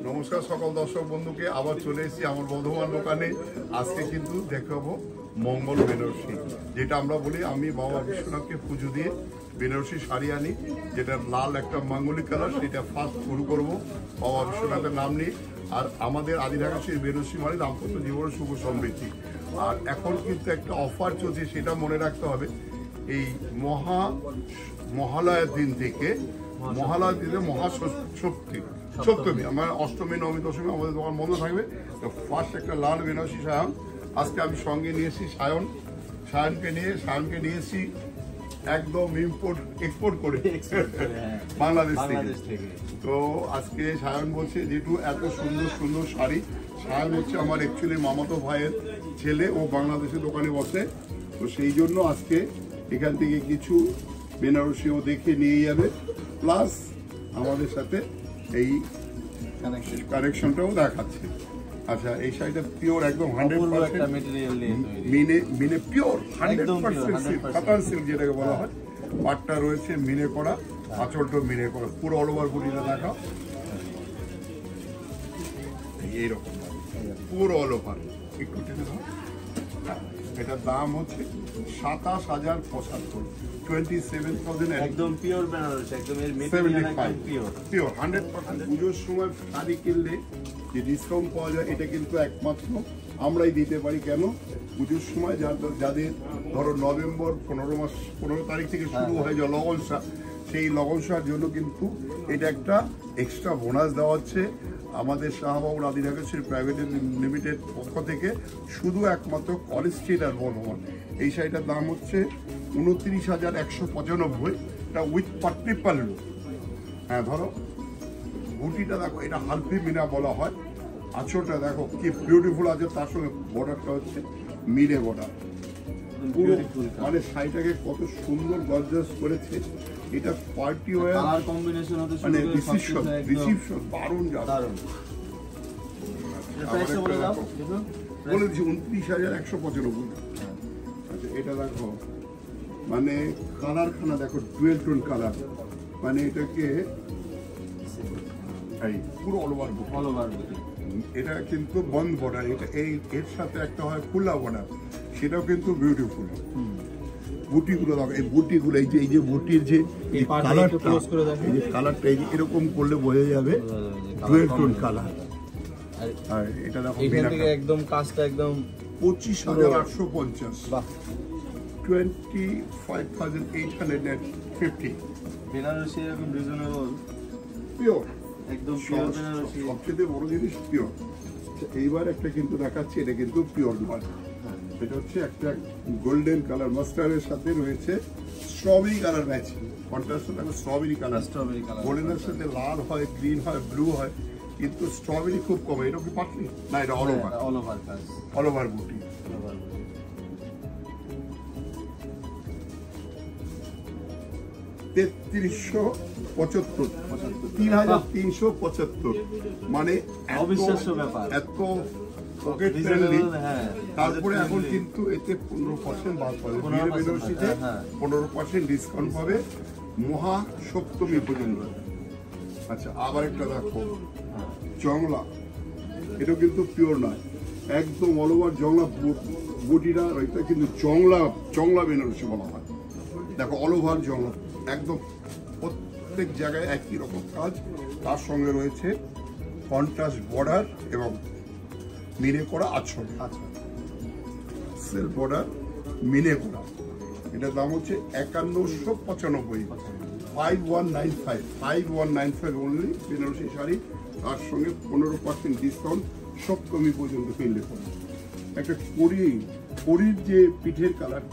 নমস্কার সকল দর্শক বন্ধুকে, আবার চলে এসেছি আমার বর্ধমান দোকানে। আজকে কিন্তু দেখাবো মঙ্গল বেনারসি, যেটা আমরা বলি আমি বাবা বিশ্বনাথকে পুজো দিয়ে বেনারসি শাড়ি আনি, যেটা লাল একটা মাঙ্গলিক কালার, সেটা ফার্স্ট শুরু করবো বাবা বিশ্বনাথের নাম নিয়ে। আর আমাদের আদি ঢাকা সেই বেনারসি মানে দাম্পত্য জীবনের শুভ সমৃদ্ধি। আর এখন কিন্তু একটা অফার চলছে, সেটা মনে রাখতে হবে। এই মহালয়ার দিন থেকে সপ্তমী, আমার অষ্টমী নবমী দশমী আমাদের দোকান বন্ধ থাকবে। তো ফার্স্ট একটা লাল বেনারসি সায়ন আজকে আমি সঙ্গে নিয়ে এসেছি। সায়নকে নিয়ে এসেছি একদম এক্সপোর্ট করে বাংলাদেশ থেকে। তো আজকে সায়ন বলছে যেটু এত সুন্দর সুন্দর শাড়ি। সায়ন হচ্ছে আমার অ্যাকচুয়ালি মামাতো ভাইয়ের ছেলে, ও বাংলাদেশের দোকানে বসে। তো সেই জন্য আজকে এখান থেকে কিছু বেনারসিও দেখে নিয়ে যাবে, প্লাস আমাদের সাথে এই কানেকশনটাও দেখাচ্ছে। আচ্ছা, এই শাড়িটা পিওর একদম 100% মিনে পিওর 100% সিল্ক, কাতান সিল্ক যেটাকে বলা হয়। পাটটা রয়েছে মিনে করা, আঁচলটা মিনে করা, পুরো অল ওভার বডিটা দেখা এইরকম পুরো অল ওভার। একটু টেনে দাও। এটার দাম হচ্ছে 27,075, 27,000। একদম পিওর বেনারসি, একদম এর মেটেরিয়াল একদম পিওর 100%। পুজোর সময় শাড়ি কিনলে যে ডিসকাউন্ট পাওয়া যায়, এটা কিন্তু একমাত্র আমরাই দিতে পারি। কেন? পুজোর সময় যাদের ধরো নভেম্বর 15 তারিখ থেকে শুরু হয় যে লগনসা, সেই লগনসার জন্য কিন্তু এটা একটা এক্সট্রা বোনাস দেওয়া হচ্ছে আমাদের শাহবাবুর আদি ঢাকা প্রাইভেট লিমিটেড পক্ষ থেকে, শুধু একমাত্র কলেজ স্ট্রিট আর বর্ধমান। এই শাড়িটার দাম হচ্ছে 29,195, এটা উইথ পাট্টি পাল্লু। হ্যাঁ, ধরো বুটিটা দেখো, এটা হালফি মিনা বলা হয়। আঁচলটা দেখো কি বিউটিফুল আছে, তার সঙ্গে বর্ডারটা হচ্ছে মিরে বর্ডার। পুরো মানে শাড়িটাকে কত সুন্দর গর্জাস করেছে। এটা পার্টি ওয়্যার কালার কম্বিনেশন হতে মানে রিসিপশন দারুণ দারুণ। বলে দিচ্ছি 29,195। আচ্ছা, এটা দেখো মানে কালার খানা দেখো, ডুয়েল টোন কালার, মানে এটাকে পুরো অল ওভার। এটা কিন্তু বন্ধ বর্ডার, এটা এর সাথে একটা হয় খোলা বর্ডার, সেটাও কিন্তু বিউটিফুল। বুটিগুলো দেখো, এই বুটিগুলো এই যে বুটির যে কালারটা এই যে এরকম করলে বোঝা যাবে ডুয়েল টোন কালার। আর এটা দেখো একদম কাজটা একদম 25,850, 25,850 বেনারসি এরকম রিজনেবল পিওর, একদম পিওর বেনারসি। সবচেয়ে বড় জিনিস পিওর। এইবার একটা কিন্তু দেখাচ্ছি, এটা কিন্তু পিওর নয়। এটা হচ্ছে একটা গোল্ডেন কালার মাস্টারের সাথে রয়েছে স্ট্রবেরি কালার ম্যাচিং, কন্ট্রাস্ট দেখো স্ট্রবেরি কালার। গোল্ডেনের সাথে লাল হয়, গ্রিন হয়, ব্লু হয়, কিন্তু স্ট্রবেরি খুব কম। এটা কি পাটলি না, এটা অল ওভার বুটি। 3,375, মানে অবিশ্বাস্য ব্যাপার, এত পকেট ফ্রেন্ডলি। তারপরে এখন কিন্তু এতে 15% বাদ পাবে, 15% ডিসকাউন্ট পাবে মহা সপ্তমী পর্যন্ত। আচ্ছা, আবার একটা দেখো জংলা, এটা কিন্তু পিওর নয়, একদম অল ওভার জংলা বডিটা, এটা কিন্তু জংলা বেনারসি বলা হয়। দেখো অল ওভার জংলা, একদম প্রত্যেক জায়গায় একই রকম কাজ, তার সঙ্গে রয়েছে কন্ট্রাস্ট বর্ডার এবং মিনে করা আঁচল, সেলফ বর্ডার মিনে করা। এটার দাম হচ্ছে 5195, 5195 অনলি বেনারসি শাড়ি। তার সঙ্গে 15% ডিসকাউন্ট সপ্তমী পর্যন্ত কিনলে পড়ে। একটা কড়ির যে পিঠের কালার,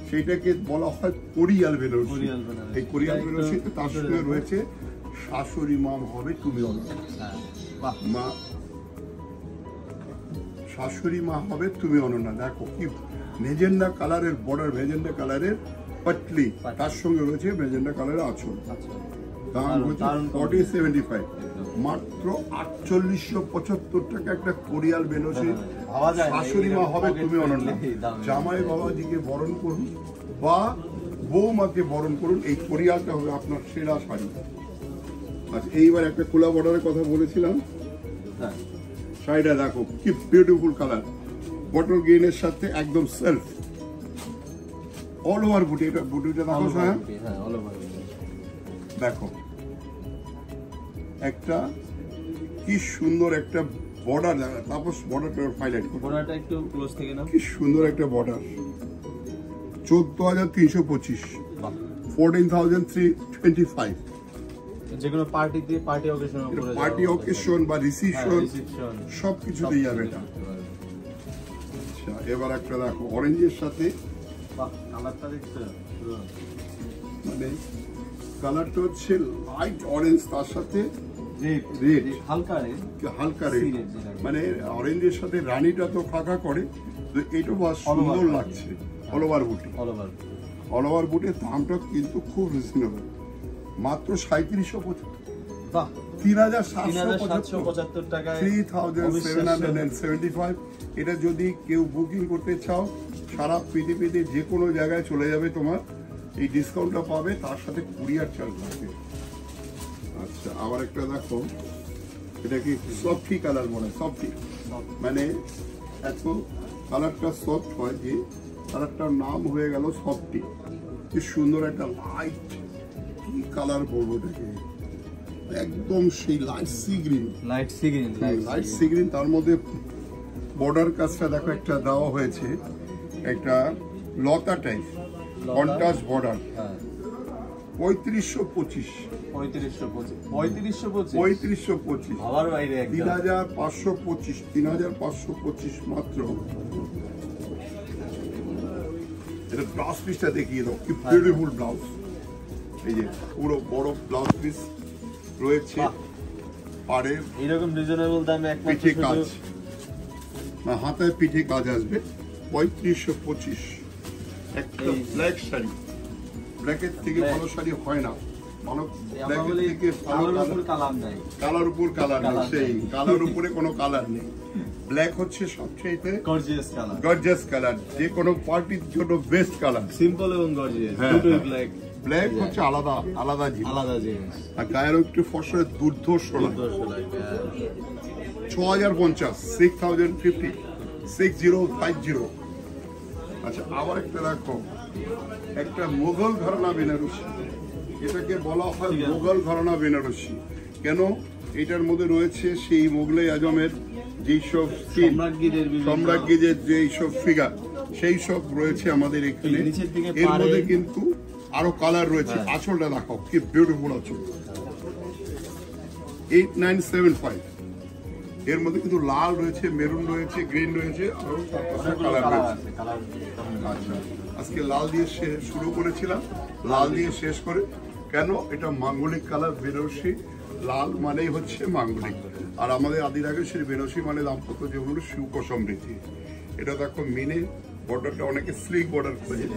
সেটাকে বলা হয় কোরিয়াল বেনারসি। এই কোরিয়াল বেনারসিতে তার সঙ্গে রয়েছে শাশুড়ি মা হবে তুমি অনন্য, শাশুড়ি মা হবে তুমি অনন্যা। দেখো কি মেজেন্ডা কালারের বর্ডার, মেজেন্ডা কালারের পাটলি, তার সঙ্গে রয়েছে মেজেন্ডা কালারের আঁচল। দাম হচ্ছে 4075, মাত্র 4875 টাকা একটা কোরিয়াল বেনারসি। শাশুড়ি মা হবে তুমি অনন্যা, জামাই বাবাজিকে বরণ করুন বা বৌমাকে বরণ করুন, এই কোরিয়ালটা হবে আপনার সেরা শাড়ি। আচ্ছা এইবার একটা খোলা বর্ডারের কথা বলেছিলাম, হ্যাঁ শাড়িটা দেখো কি বিউটিফুল কালার, বটল গ্রিনের সাথে একদম সেলফ অল ওভার বুটি। এটা বুটিটা দেখো হ্যাঁ অল ওভার দেখো একটা কি সুন্দর একটা বর্ডার, তারপর বর্ডারটা হাইলাইট করো, বর্ডারটা একটু ক্লোজ থেকে নাও। কি সুন্দর একটা বর্ডার। 14,325, 14,325। যেগুলো পার্টিতে পার্টি অকেশন উপরে পার্টি অকেশন বা রিসিপশন রিসেপশন সবকিছুতেই যাবে এটা। আচ্ছা এবার একটা দেখো অরেঞ্জের সাথে, বাহ কালারটা দেখছো পুরো মানে কালারটা হচ্ছে লাইট অরেঞ্জ, তার সাথে রেড রেড হালকা রেড হালকা রেড, red যেটাকে। মানে অরেঞ্জের সাথে রানীটা তো ফাঁকা করে, তো এটা বেশ সুন্দর লাগছে। অল ওভার বুটি, অল ওভার অল ওভার বুটের দামটা কিন্তু খুব রিজনেবল, মাত্র 3775, বাহ 3,775 টাকায় 3,775। এটা যদি কেউ বুকিং করতে চাও সারা পৃথিবীতে যে কোনো জায়গায় চলে যাবে, তোমার এই ডিসকাউন্টটা পাবে, তার সাথে কুরিয়ার চার্জ লাগবে। আচ্ছা আবার একটা দেখো, এটা কি সফটি কালার বলে, সফটি মানে এত কালারটা সফট হয় যে কালারটার নাম হয়ে গেল সফটি। কি সুন্দর একটা লাইট, কি কালার বলবো এটাকে, একদম সেই light sea green, light sea green light sea green, তার মধ্যে বর্ডার কাজটা দেখো একটা দেওয়া হয়েছে, একটা লতা টাইপ কন্ট্রাস্ট বর্ডার। 3525, 3525, আবার বাইরে একদম 3,525, 3,525 মাত্র। এটা ব্লাউজ পিসটা দেখিয়ে দাও, কি বিউটিফুল ব্লাউজ। এই যে পুরো বড় ব্লাউজ পিস রয়েছে, পাড়ে এরকম রিজনেবল দামে একমাত্র পিঠে কাজ, শুধু না হাতায় পিঠে কাজ আসবে। 3525 একটা এই- ব্ল্যাক শাড়ি, ব্ল্যাকের থেকে Black। ভালো শাড়ি হয় না, ভালো আমরা ব্ল্যাকের বলি থেকে কালোর উপর কালার নাই, কালার উপর কালার নেই, Colour সেই নেই। কালার উপরে কোনো কালার নেই। ব্ল্যাক হচ্ছে সবচেয়ে গর্জিয়াস কালার, গর্জিয়াস কালার, যে কোনো পার্টির জন্য বেস্ট কালার। সিম্পল এবং গর্জিয়াস হ্যাঁ, দুটোই হ্যাঁ। ব্ল্যাক, ব্ল্যাক হচ্ছে আলাদা আলাদা জিনিস, আলাদা জিনিস, আর গায়েরও একটু ফসলের দুর্ধর্ষ লাগে। 200 লাগবে। 6,050, 6,050, 6050। আচ্ছা আবার একটা দেখো, একটা মোগল ঘরানা বেনারসি, এটাকে বলা হয় ঠিক আছে। মোগল ঘরানা বেনারসি। কেন? এটার মধ্যে রয়েছে সেই মোগলাই আজমের যেই সব সিন, সম্রাজ্ঞীদের বিভিন্ন- সম্রাজ্ঞীদের যেই সব ফিগার, সেই সব রয়েছে আমাদের এখানে। এই নিচের দিকে এর পাড়ে- মধ্যে কিন্তু আরো কালার রয়েছে। হ্যাঁ। আঁচলটা দেখাও, কি বিউটিফুল আঁচল। 8975। এর মধ্যে কিন্তু লাল রয়েছে, মেরুন রয়েছে, গ্রিন রয়েছে, আরো কালার রয়েছে। আছে, কালার আচ্ছা আজকে লাল দিয়ে শুরু করেছিলাম, লাল দিয়ে শেষ করে, কেন? এটা মাঙ্গলিক কালার বেনারসি, লাল মানেই হচ্ছে মাঙ্গলিক। আর আমাদের আদির আগে সেই বেনারসি মানে দাম্পত্য জীবন, সুখ ও সমৃদ্ধি। এটা দেখো মিনে বর্ডারটা, অনেকে স্লিক বর্ডার খোঁজে,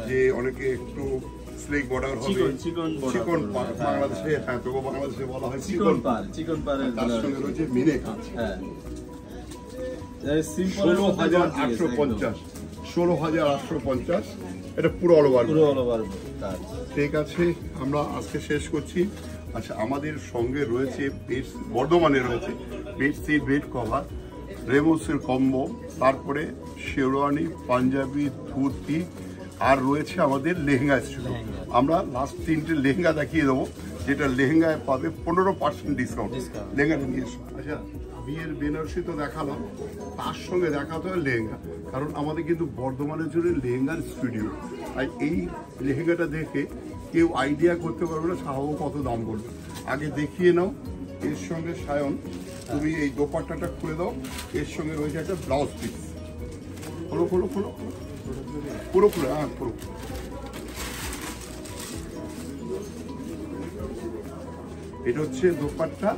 যে অনেকে একটু স্লিক বর্ডার হবে, চিকন border চিকন করবে, পাড়, হ্যাঁ। বাংলাদেশে, হ্যাঁ তবু বাংলাদেশে বলা হয় চিকন পার, চিকন পারের তার সঙ্গে রয়েছে মিনে কাজ। হ্যাঁ সিম্পল 16,850, 16,850, এটা পুরো অল ওভার। পুরো অল ওভার কাজ। ঠিক আছে, আমরা আজকে শেষ করছি। আচ্ছা আমাদের সঙ্গে রয়েছে বর্ধমানে রয়েছে বেডশিট, বেড কভার, রেমোসের কম্বো, তারপরে শেরওয়ানি, পাঞ্জাবি, ধুতি, আর রয়েছে আমাদের লেহেঙ্গা স্টুডিও। আমরা লাস্ট 3টে লেহেঙ্গা দেখিয়ে দেবো, যেটা লেহেঙ্গায় পাবে 15% ডিসকাউন্ট। লেহেঙ্গাটা নিয়ে এসো। আচ্ছা বিয়ের বেনারসি তো দেখালাম, তার সঙ্গে দেখাতে হয় লেহেঙ্গা, কারণ আমাদের কিন্তু বর্ধমানের জন্য লেহেঙ্গার স্টুডিও। আর এই লেহেঙ্গাটা দেখে কেউ আইডিয়া করতে পারবে না সাহাবো কত দাম বলবে। আগে দেখিয়ে নাও, এর সঙ্গে সায়ন তুমি এই দোপাট্টাটা খুলে দাও, এর সঙ্গে রয়েছে একটা ব্লাউজ পিস। খোলো খোলো খোলো, পুরো খুলে, হ্যাঁ পুরো। এটা হচ্ছে দোপাট্টা,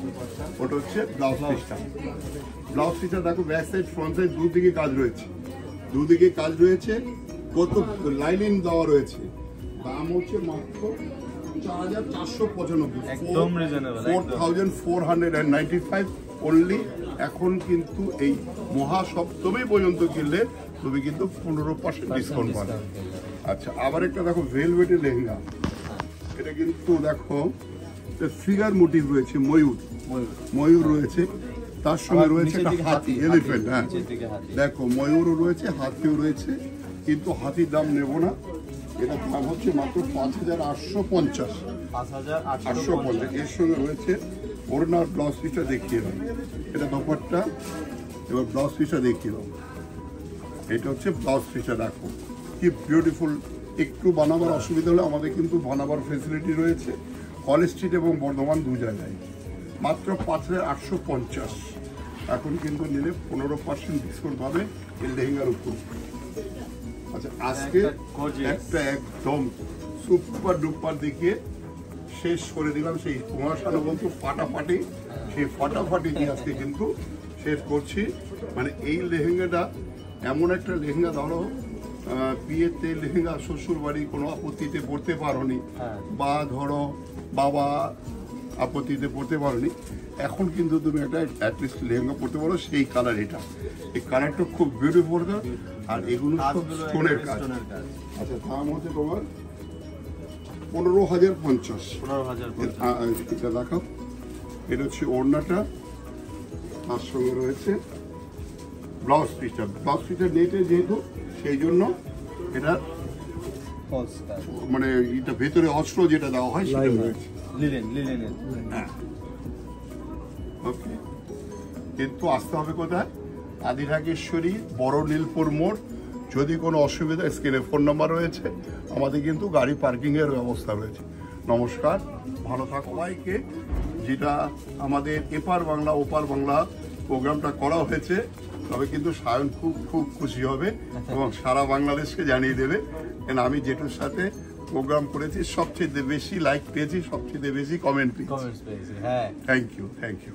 ওটা হচ্ছে ব্লাউজ পিসটা। ব্লাউজ পিসটা দেখো ব্যাক সাইড ফ্রন্ট সাইড দুদিকে কাজ রয়েছে, দুদিকে কাজ রয়েছে, কত লাইনিং দেওয়া রয়েছে। দাম হচ্ছে মাত্র 4,495, একদম রিজনেবল, 4,495 অনলি। এখন কিন্তু এই মহাসপ্তমী পর্যন্ত কিনলে তুমি কিন্তু 15% ডিসকাউন্ট পাবে। আচ্ছা আবার একটা দেখো ভেলভেটের লেহেঙ্গা, এটা কিন্তু দেখো ফিগার মোটিভ রয়েছে, ময়ূর ময়ূর রয়েছে, তার সঙ্গে রয়েছে একটা হাতি, এলিফ্যান্ট। হ্যাঁ দেখো ময়ূরও রয়েছে, হাতিও রয়েছে, কিন্তু হাতির দাম নেব না, এটা দাম হচ্ছে মাত্র 5,850। 850। এর সঙ্গে রয়েছে ওড়নার ব্লাউজ পিসটা দেখিয়ে দাও, এটা দোপাট্টা, এবার ব্লাউজ পিসটা দেখিয়ে দাও। এটা হচ্ছে ব্লাউজ পিসটা, দেখো কি বিউটিফুল। একটু বানাবার অসুবিধা হলে আমাদের কিন্তু বানাবার ফেসিলিটি রয়েছে কলেজ স্ট্রিট এবং বর্ধমান দু জায়গায়। মাত্র 5,850। এখন কিন্তু নিলে 15% ডিসকাউন্ট পাবে এই লেহেঙ্গার উপর। আচ্ছা আজকে একটা একদম সুপার ডুপার দেখিয়ে শেষ করে দিলাম, সেই কুমাশানো বলতো ফাটাফাটি, সেই ফাটাফাটি দিয়ে আজকে কিন্তু শেষ করছি। মানে এই লেহেঙ্গাটা এমন একটা লেহেঙ্গা, ধরো বিয়েতে লেহেঙ্গা শ্বশুর বাড়ি কোনো আপত্তিতে পড়তে পারোনি, বা ধরো বাবা আপত্তিতে পড়তে পারোনি, এখন কিন্তু তুমি একটা অ্যাটলিস্ট লেহেঙ্গা পড়তে পারো সেই কালার। এটা এই কালারটা খুব বিউটিফুল, আর এগুলো সব স্টোনের কাজ। আচ্ছা দাম হচ্ছে তোমার 15,050। এটা দেখাও, এটা হচ্ছে ওড়নাটা, তার সঙ্গে রয়েছে ব্লাউজ পিসটা। ব্লাউজ পিসটা নেটে যেহেতু সেই জন্য এটা মানে এটা ভেতরে অস্ত্র যেটা দেওয়া হয় সেটা রয়েছে, হ্যাঁ ওকে। কিন্তু আসতে হবে কোথায়? আদিঢাকেশ্বরী, বড় নীলপুর মোড়। যদি কোনো অসুবিধা, স্ক্রিনে ফোন নাম্বার রয়েছে, আমাদের কিন্তু গাড়ি পার্কিংয়ের ব্যবস্থা রয়েছে। নমস্কার, ভালো থাকো সবাইকে। যেটা আমাদের এপার বাংলা ওপার বাংলা প্রোগ্রামটা করা হয়েছে, তবে কিন্তু সায়ন খুব খুব খুশি হবে এবং সারা বাংলাদেশকে জানিয়ে দেবে। কেন আমি যেটুর সাথে প্রোগ্রাম করেছি সবচেয়ে বেশি লাইক পেয়েছি, সবচেয়ে বেশি কমেন্ট পেয়েছি। Thank you.